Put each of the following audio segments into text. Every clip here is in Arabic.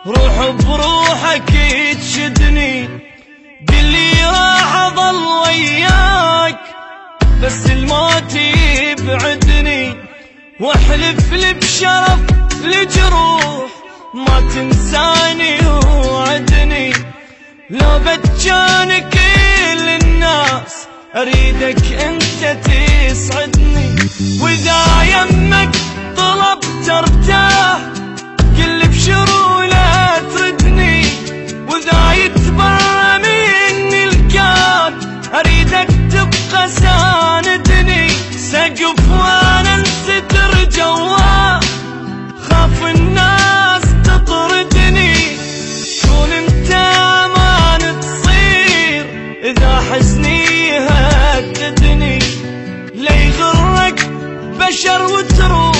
روح بروحك تشدني، قلي راح اظل وياك بس الموت يبعدني، واحلف لي بشرف الجروح ما تنساني وعدني. لو بتجاني كل الناس اريدك انت تسعدني، واذا يمك طلبت ارتاح قل بشرو لا تردني، واذا يتبرى مني الكان اريدك تبقى ساندني. سقف وانا انستر جواه خاف الناس تطردني، كون انت امان تصير اذا حزني هددني. لا يغرك بشر وتروح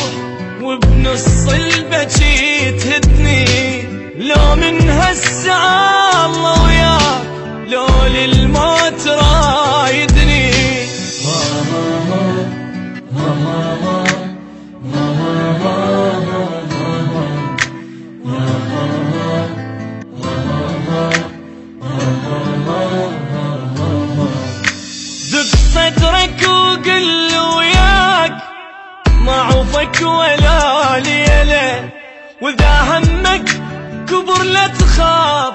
وبنص البكي تهدني، لو من هالساعة الله وياك لو للموت رايدني. دق صدرك وقل وياك ما عوفك ولا ليلة، واذا همك كبر لا تخاف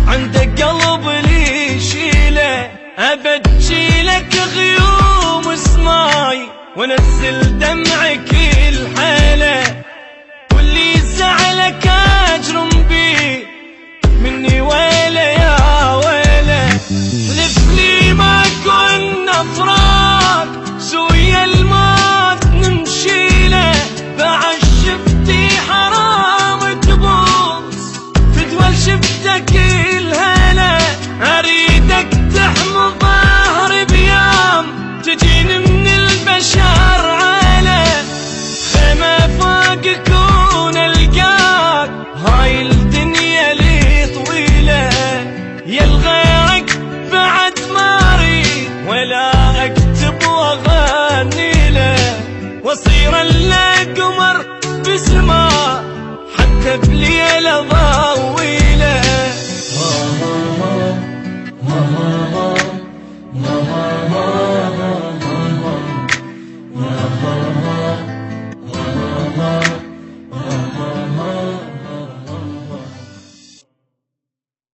عندك قلب لي شيله. ابجيلك غيوم سماي وانزل دمعك الحيله، واللي زعلك اجرم بيه مني ويله يا ويله. حلف لي ما كنا فراق سويا الموت نمشيله، بعد شفتي حرام تبوس تدول شفتك الهلا. اريدك تحمل ظهري بيام تجيني من البشر عاله، خيمة فوق كون القاك هاي الدنيا لي طويله. يا الغيرك بعد ما اريد ولا اكتب واغني له، واصير الا قمر بسما حتى بليله ضوء